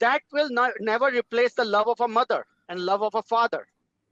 That will never replace the love of a mother and love of a father.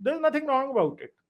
there is nothing wrong about it.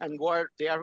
and they are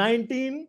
1970s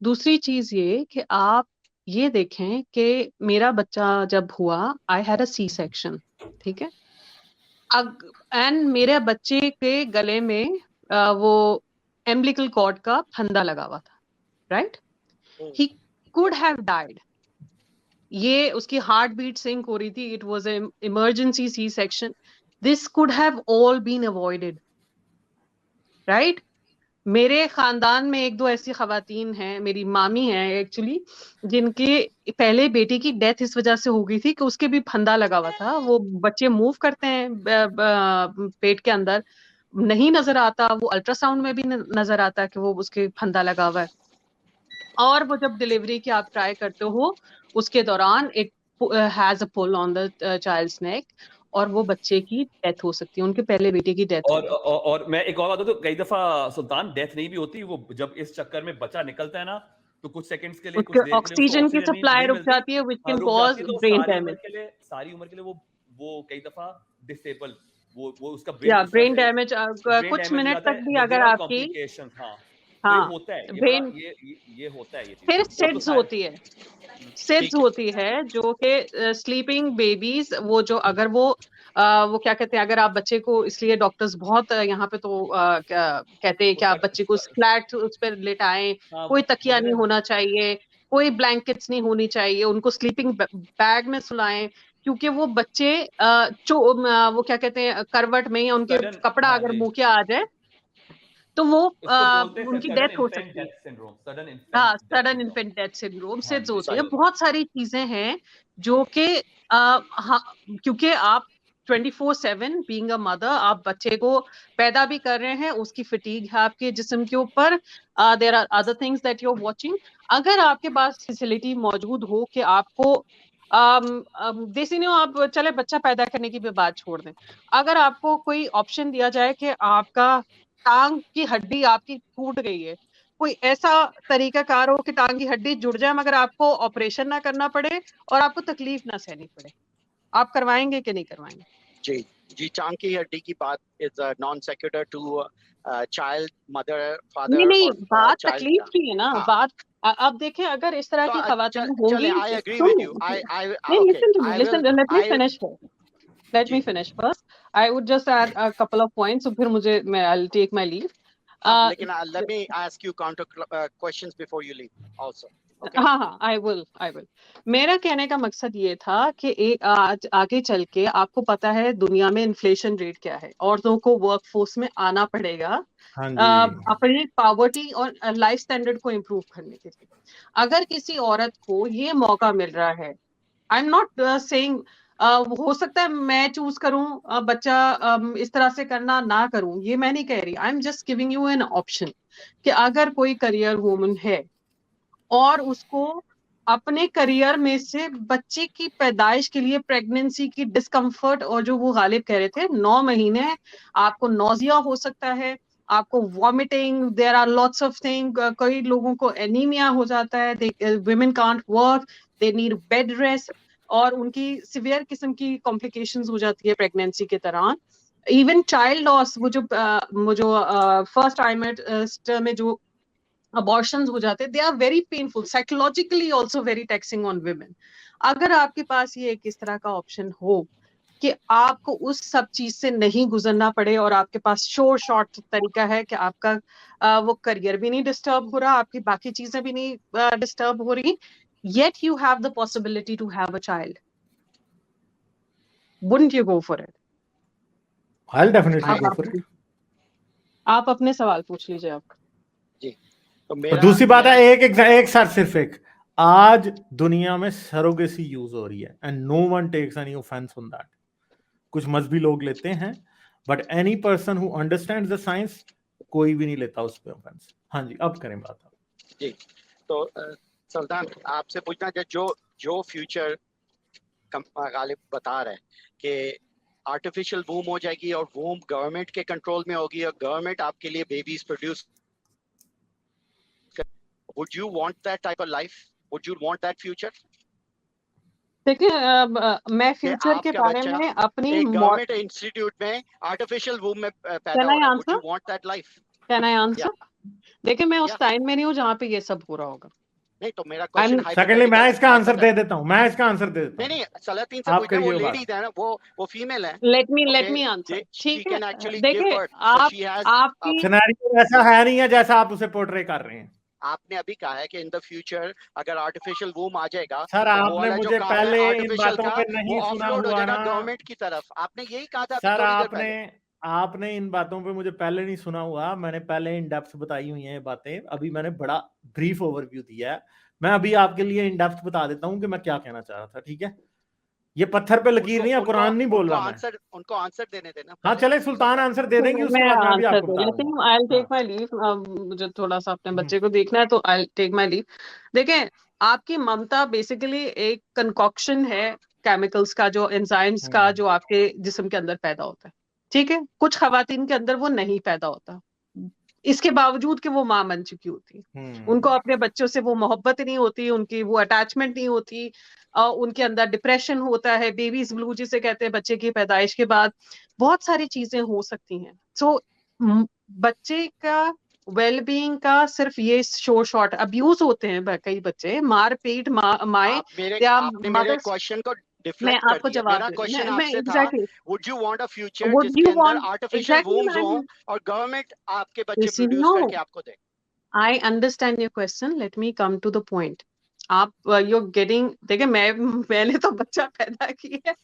दूसरी चीज ये कि आप ये देखें कि मेरा बच्चा जब हुआ, I had a C section, ठीक है, एंड मेरे बच्चे के गले में वो एम्बिलिकल कॉर्ड का फंदा लगा हुआ था, right, he could have died, ये उसकी हार्ट बीट सिंक हो रही थी, it was an emergency C section, this could have all been avoided, right. मेरे खानदान में एक दो ऐसी खवातीन हैं, मेरी मामी हैं एक्चुअली, जिनके पहले बेटे की डेथ इस वजह से हो गई थी कि उसके भी फंदा लगा हुआ था, वो बच्चे मूव करते हैं पेट के अंदर, नहीं नजर आता, वो अल्ट्रासाउंड में भी नजर आता है कि वो उसके फंदा लगा हुआ है, और वो जब डिलीवरी की आप ट्राई करते हो उसके दौरान it has a pull on the child's neck, और वो बच्चे की डेथ हो सकती है, उनके पहले बेटे की डेथ। और मैं एक और बात तो कई दफा सुल्तान डेथ नहीं भी होती, वो जब इस चक्कर में बच्चा निकलता है ना तो कुछ सेकंड्स के लिए, कुछ देर के लिए ऑक्सीजन की सप्लाई रुक जाती है, which can cause brain damage, सारी उम्र के लिए वो कई दफा डिसेबल, वो उसका ब्रेन डैमेज कुछ मिनट तक भी अगर आपकी होता है, ब्रेन ये होता है, ये फिर सिड्स होती है, सिड्स होती है जो कि स्लीपिंग बेबीज, वो जो अगर वो क्या कहते हैं, अगर आप बच्चे को, इसलिए डॉक्टर्स बहुत यहाँ पे तो कहते हैं कि आप बच्चे को फ्लैट उस पर लेटाएं, कोई तकिया नहीं होना चाहिए, कोई ब्लैंकेट्स नहीं होनी चाहिए, उनको स्लीपिंग बैग में सुलाएं, क्योंकि वो बच्चे वो क्या कहते हैं करवट में, या उनके कपड़ा अगर मुंह के आ जाए तो वो उनकी डेथ हो सकती है। हाँ, सडन इन्फेंट डेथ सिंड्रोम से होती है। बहुत सारी चीजें हैं जो कि क्योंकि आप 24/7 बीइंग अ मदर, आप बच्चे को पैदा भी कर रहे हैं, उसकी फटीग है आपके जिस्म के ऊपर, there are other things that you are watching. अगर आपके पास फैसिलिटी मौजूद हो कि आपको देसी नहीं हो, आप चले बच्चा पैदा करने की भी बात छोड़ दें, अगर आपको कोई ऑप्शन दिया जाए कि आपका टांग की हड्डी आपकी टूट गई है, कोई ऐसा तरीका कार हो कि टांग की हड्डी जुड़ जाए मगर आपको ऑपरेशन ना करना पड़े और आपको तकलीफ ना सहनी पड़े, आप करवाएंगे कि नहीं करवाएंगे? जी जी, टांग की हड्डी की बात is non secular to child, mother, father. नहीं, बात तकलीफ की है ना, बात अब देखें, अगर इस तरह की खवातीन होंगी, I agree with you. Let me finish first. I would just add a couple of points, so फिर I'll take my leave. Let me ask you counter questions before you leave also. Okay. हाँ, I will. मेरा कहने का मकसद ये था कि आज आगे चल के आपको पता है दुनिया में इन्फ्लेशन रेट क्या है, औरतों को वर्कफोर्स में आना पड़ेगा अपनी पॉवर्टी और लाइफ स्टैंडर्ड को इम्प्रूव करने के लिए। अगर किसी औरत को ये मौका मिल रहा है, आई एम नॉट सेइंग हो सकता है मैं चूज करूं बच्चा इस तरह से करना ना करूं, ये मैं नहीं कह रही, I am just giving you an option कि अगर कोई करियर वुमन है और उसको अपने करियर में से बच्चे की पैदाइश के लिए प्रेगनेंसी की डिस्कम्फर्ट, और जो वो गालिब कह रहे थे 9 महीने आपको नोजिया हो सकता है, आपको vomiting, there are lots of thing, कई लोगों को एनीमिया हो जाता है, women can't work, they need bed rest, और उनकी सिवियर किस्म की कॉम्प्लिकेशंस हो जाती है प्रेगनेंसी के दौरान। इवन चाइल्ड लॉस, वो जो फर्स्ट ट्राइमेस्टर में जो अबॉर्शंस हो जाते, they are very painful, psychologically also very taxing on women. अगर आपके पास ये एक इस तरह का ऑप्शन हो कि आपको उस सब चीज से नहीं गुजरना पड़े और आपके पास शॉर्ट तरीका है कि आपका वो करियर भी नहीं डिस्टर्ब हो रहा, आपकी बाकी चीजें भी नहीं डिस्टर्ब हो रही, yet you have the possibility to have a child, wouldn't you go for it? I'll definitely go for it. आप अपने सवाल पूछ लीजिए आप जी। तो दूसरी बात है, एक सर सिर्फ एक, आज दुनिया में सरोगेसी यूज हो रही है and no one takes any offence on that. कुछ मजहबी लोग लेते हैं, but any person who understands the science, कोई भी नहीं लेता उस पे ऑफेंस। हाँ जी, अब करें बात आप जी। तो सुल्तान, आपसे पूछना है, जो फ्यूचर गालिब बता रहे हैं कि आर्टिफिशियल वूम हो जाएगी और वूम गवर्नमेंट के कंट्रोल में होगी और गवर्नमेंट आपके लिए babies produce, would you want that type of life? Would you want that future? देखिए, मैं फ्यूचर के बारे में अपनी गवर्नमेंट इंस्टीट्यूट में आर्टिफिशियल वूम में पैदा हो रहा है, would you want that life? Can I answer? देखिए मैं उस टाइम में नहीं हूँ जहाँ पे ये सब हो रहा होगा। नहीं तो मेरा क्वेश्चन सेकंडली मैं इसका आंसर दे देता हूँ, नहीं सलातीन से पूछना, वो लेडीज है ना, वो फीमेल है। लेट मी आंसर, ठीक है। देखिए आपकी सिनेरियो ऐसा है नहीं है जैसा आप उसे पोर्ट्रे कर रहे हैं। आपने अभी कहा है कि इन द फ्यूचर अगर आर्टिफिशियल वूम आ जाएगा सर, तो आपने मुझे पहले इन बातों पे नहीं वो सुना ऑफलोड हो हुआ जाएगा ना गवर्नमेंट की तरफ। आपने यही कहा था सर, थोड़ी देर पहले। आपने इन बातों पे मुझे पहले नहीं सुना हुआ, मैंने पहले इन डेप्थ बताई हुई हैं ये बातें। अभी मैंने बड़ा ब्रीफ ओवरव्यू दिया है, मैं अभी आपके लिए इन डेप्थ बता देता हूँ कि मैं क्या कहना चाह रहा था, ठीक है? ये पत्थर पे लकीर नहीं है, कुरान नहीं बोल रहा मैं। उनको आंसर देने देना। हाँ चले, सुल्तान आंसर दे देंगे, उसके बाद मैं भी आपको बता दूंगा। I'll take my leave, मुझे थोड़ा सा अपने बच्चे को देखना है तो I'll take my leave। देखें, आपकी ममता बेसिकली एक कंकॉक्शन है केमिकल्स का, जो एंजाइम्स का, जो आपके जिस्म के अंदर पैदा होता है, ठीक है? कुछ खवातीन के अंदर वो नहीं पैदा होता, इसके बावजूद कि वो माँ बन चुकी होती, उनको अपने बच्चों से वो मोहब्बत नहीं होती, उनकी वो अटैचमेंट नहीं होती, उनके अंदर डिप्रेशन होता है, बेबीज ब्लू जिसे कहते हैं, बच्चे की पैदाइश के बाद बहुत सारी चीजें हो सकती हैं। सो बच्चे का वेल बीइंग का सिर्फ ये शो शॉर्ट अब्यूज होते हैं कई बच्चे, मार पीट माए या मदर। क्वेश्चन को मैं आपको जवाब मेरा क्वेश्चन आपसे था, exactly, would you want a future would जिसके you अंदर want आर्टिफिशियल exactly वूम्स हो और गवर्नमेंट आपके बच्चे you see, प्रोड्यूस no, करके आपको दे? I understand your question, let me come to the point। आप you're getting, देखिए मैंने तो बच्चा पैदा किया है।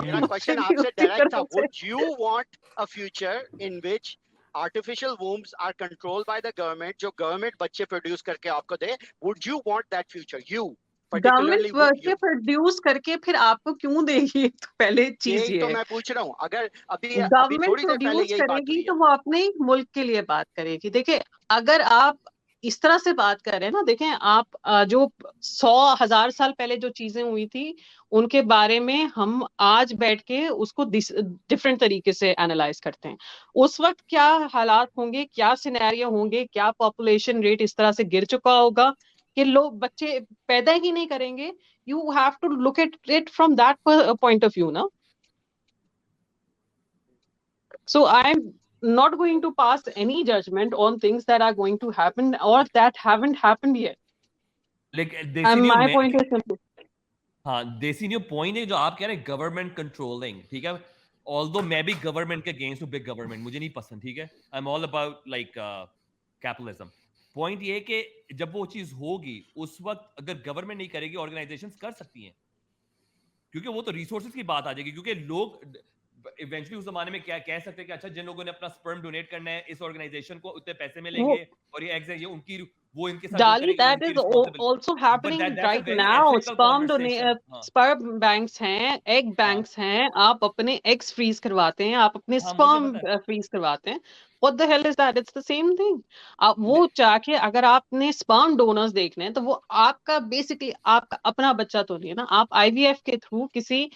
मेरा क्वेश्चन आपसे डायरेक्ट था, would you want a future in which artificial wombs are controlled by the government, जो गवर्नमेंट बच्चे प्रोड्यूस करके आपको दे? Would you want that future? You government बच्चे प्रोड्यूस करके फिर आपको क्यों देगी? तो पहले चीज ये तो मैं पूछ रहा हूँ, अगर अभी गवर्नमेंट प्रोड्यूस करेगी तो वो अपने मुल्क के लिए बात करेगी। देखिए अगर आप इस तरह से बात कर रहे हैं ना, देखें आप जो 100,000 साल पहले जो चीजें हुई थी उनके बारे में हम आज बैठ के उसको डिफरेंट तरीके से एनालाइज करते हैं। उस वक्त क्या हालात होंगे, क्या सिनेरियो होंगे, क्या पॉपुलेशन रेट इस तरह से गिर चुका होगा कि लोग बच्चे पैदा ही नहीं करेंगे। You have to look at it from that point of view ना। So I am not going to pass any judgment on things that are going to happen or that haven't happened yet. Like my point is simple. हाँ, देसी point है जो आप कह रहे हैं government controlling, ठीक है? Although मैं भी गवर्नमेंट के अगेंस्ट हूँ, बिग गवर्नमेंट मुझे नहीं पसंद, ठीक है? I am all about like capitalism. Point ये कि जब वो चीज होगी उस वक्त अगर गवर्नमेंट नहीं करेगी, ऑर्गेनाइजेशंस कर सकती हैं, क्योंकि वो तो रिसोर्सेज की बात आ जाएगी। क्योंकि लोग इवेंचुअली उस जमाने में क्या कह सकते हैं कि अच्छा जिन लोगों ने अपना स्पर्म डोनेट करना है इस ऑर्गेनाइजेशन को उतने पैसे मिलेंगे और ये एग्स है, ये उनकी वो इनके साथ Dali, that is also happening right now. sperm banks हैं, egg banks हैं, आप अपने eggs freeze करवाते हैं, आप अपने sperm freeze करवाते हैं। What the hell is that? It's the same thing. आप वो जाके अगर आपने sperm donors देखने हैं तो वो आपका basically आपका अपना बच्चा तो नहीं है ना, आप IVF के थ्रू किसी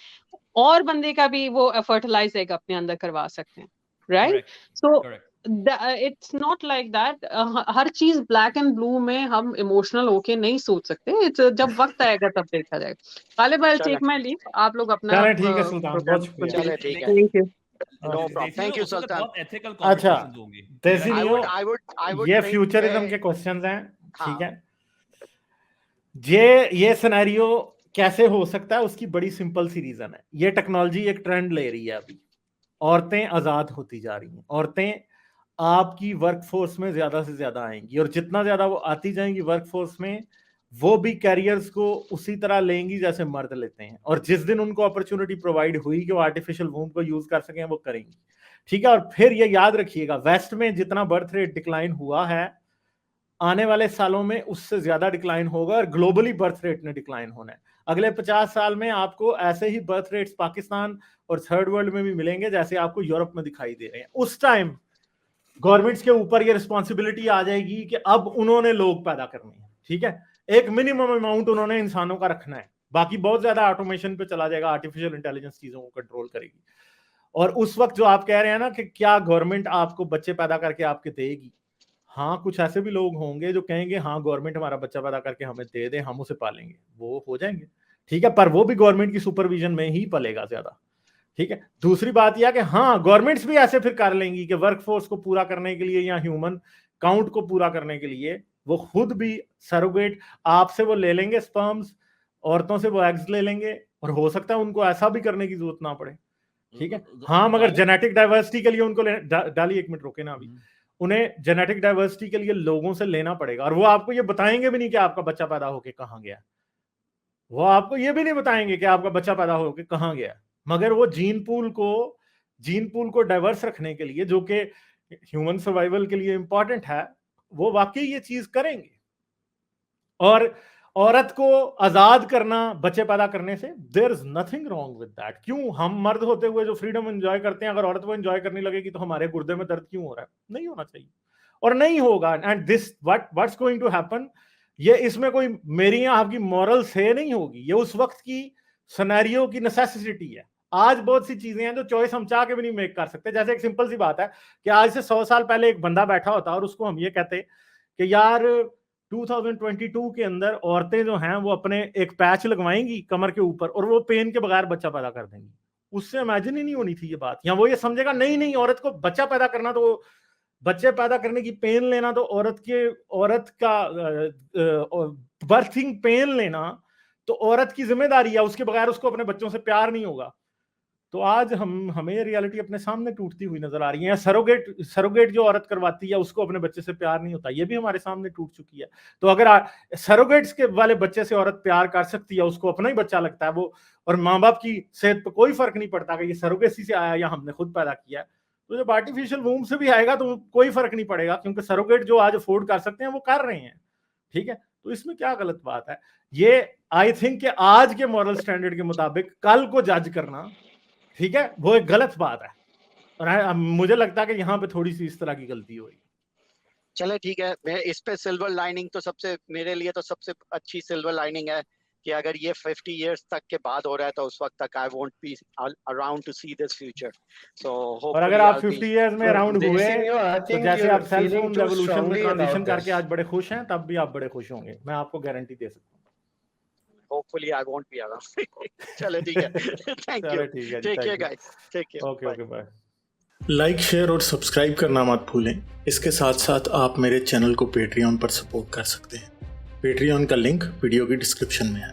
और बंदे का भी वो फर्टिलाइज एग अपने अंदर करवा सकते हैं, right? So it's not like that. हर चीज ब्लैक एंड ब्लू में हम इमोशनल होके नहीं सोच सकते। इट्स जब वक्त आएगा तब देखा जाएगा। Ghalib I take my leave, आप लोग अपना ठीक है सुल्तान, बहुत शुक्रिया, thank you. No problem, thank you Sultan. अच्छा देसी ये फ्यूचरिज्म के क्वेश्चंस हैं, ठीक है? ये सिनेरियो कैसे हो सकता है, उसकी बड़ी सिंपल सी रीजन है। ये टेक्नोलॉजी एक ट्रेंड ले रही है अभी, औरतें आजाद होती जा रही हैं, औरतें आपकी वर्कफोर्स में ज्यादा से ज्यादा आएंगी और जितना ज्यादा वो आती जाएंगी वर्कफोर्स में, वो भी कैरियर्स को उसी तरह लेंगी जैसे मर्द लेते हैं। और जिस दिन उनको अपॉर्चुनिटी प्रोवाइड हुई कि वो आर्टिफिशियल वूम को यूज कर सकें, वो करेंगी, ठीक है? और फिर ये याद रखिएगा, वेस्ट में जितना बर्थ रेट डिक्लाइन हुआ है, आने वाले सालों में उससे ज्यादा डिक्लाइन होगा और ग्लोबली बर्थ रेट ने डिक्लाइन होना है। अगले 50 साल में आपको ऐसे ही बर्थ रेट्स पाकिस्तान और थर्ड वर्ल्ड में भी मिलेंगे जैसे आपको यूरोप में दिखाई दे रहे हैं। उस टाइम गवर्नमेंट्स के ऊपर ये रिस्पॉन्सिबिलिटी आ जाएगी कि अब उन्होंने लोग पैदा करने हैं, ठीक है? एक मिनिमम अमाउंट उन्होंने इंसानों का रखना है, बाकी बहुत ज्यादा ऑटोमेशन पे चला जाएगा, आर्टिफिशियल इंटेलिजेंस चीजों को कंट्रोल करेगी। और उस वक्त जो आप कह रहे हैं ना कि क्या गवर्नमेंट आपको बच्चे पैदा करके आपके देगी, हाँ कुछ ऐसे भी लोग होंगे जो कहेंगे हाँ गवर्नमेंट हमारा बच्चा पैदा करके हमें दे दे, हम उसे पालेंगे, वो हो जाएंगे, ठीक है? पर वो भी गवर्नमेंट की सुपरविजन में ही पलेगा ज्यादा, ठीक है? दूसरी बात यह कि हाँ गवर्नमेंट्स भी ऐसे फिर कर लेंगी कि वर्कफोर्स को पूरा करने के लिए या ह्यूमन काउंट को पूरा करने के लिए वो खुद भी सरोगेट आपसे वो ले लेंगे स्पर्म्स, औरतों से वो एग्स ले लेंगे, और हो सकता है उनको ऐसा भी करने की जरूरत ना पड़े, ठीक है। हाँ, मगर जेनेटिक डाइवर्सिटी के लिए उनको डाली, एक मिनट रोके ना अभी, उन्हें जेनेटिक डाइवर्सिटी के लिए लोगों से लेना पड़ेगा, और वो आपको ये बताएंगे भी नहीं कि आपका बच्चा पैदा होके कहाँ गया, वो आपको ये भी नहीं बताएंगे कि आपका बच्चा पैदा होके कहाँ गया, मगर वो जीन पूल को डाइवर्स रखने के लिए, जो कि ह्यूमन सर्वाइवल के लिए इंपॉर्टेंट है, वो वाकई ये चीज करेंगे। और औरत को आजाद करना बच्चे पैदा करने से, there is nothing wrong with that. क्यों हम मर्द होते हुए जो फ्रीडम एंजॉय करते हैं, अगर औरत को एंजॉय करने लगेगी तो हमारे गुर्दे में दर्द क्यों हो रहा है? नहीं होना चाहिए और नहीं होगा। And this what's going to happen, ये इसमें कोई मेरी या आपकी मॉरल से नहीं होगी, ये उस वक्त की सिनेरियो की नेसेसिटी है। आज बहुत सी चीजें हैं जो चॉइस हम चाह के भी नहीं मेक कर सकते। जैसे एक सिंपल सी बात है कि आज से 100 साल पहले एक बंदा बैठा होता और उसको हम ये कहते कि यार 2022 के अंदर औरतें जो हैं वो अपने एक पैच लगवाएंगी कमर के ऊपर और वो पेन के बगैर बच्चा पैदा कर देंगी, उससे इमेजिन ही नहीं होनी थी ये बात। या वो ये समझेगा नहीं औरत को बच्चा पैदा करना, तो बच्चे पैदा करने की पेन लेना तो औरत का बर्थिंग पेन लेना तो औरत की जिम्मेदारी है, उसके बगैर उसको अपने बच्चों से प्यार नहीं होगा। तो आज हमें ये रियलिटी अपने सामने टूटती हुई नजर आ रही है। सरोगेट जो औरत करवाती है उसको अपने बच्चे से प्यार नहीं होता, ये भी हमारे सामने टूट चुकी है। तो अगर सरोगेट्स के वाले बच्चे से औरत प्यार कर सकती है, उसको अपना ही बच्चा लगता है वो, और माँ बाप की सेहत पर कोई फर्क नहीं पड़ता कि ये सरोगेसी से आया या हमने खुद पैदा किया, तो जब आर्टिफिशियल वूम से भी आएगा तो कोई फर्क नहीं पड़ेगा, क्योंकि सरोगेट जो आज अफोर्ड कर सकते हैं वो कर रहे हैं, ठीक है। तो इसमें क्या गलत बात है? ये आई थिंक कि आज के मॉरल स्टैंडर्ड के मुताबिक कल को जज करना, ठीक है, वो एक गलत बात है। और मुझे लगता है कि यहाँ पे थोड़ी सी इस तरह की गलती हुई। चले ठीक है, मैं इस पे सिल्वर लाइनिंग तो मेरे लिए तो सबसे अच्छी सिल्वर लाइनिंग है कि अगर ये 50 इयर्स तक के बाद हो रहा है तो उस वक्त तक I won't be around to see this future. So और अगर आप 50 इयर्स में अराउंड हुए तो जैसे आप सेल्फ होम रेवोल्यूशन में ट्रांजिशन करके आज बड़े खुश हैं, तब भी आप बड़े खुश होंगे, मैं आपको गारंटी दे सकता हूँ। Hopefully I won't be around. चलो ठीक है, thank you. Take care guys. Take care. Okay, bye. Like, share और सब्सक्राइब करना मत भूलें। इसके साथ साथ आप मेरे चैनल को पेट्रियन पर सपोर्ट कर सकते हैं। पेट्रियन का लिंक वीडियो की डिस्क्रिप्शन में है।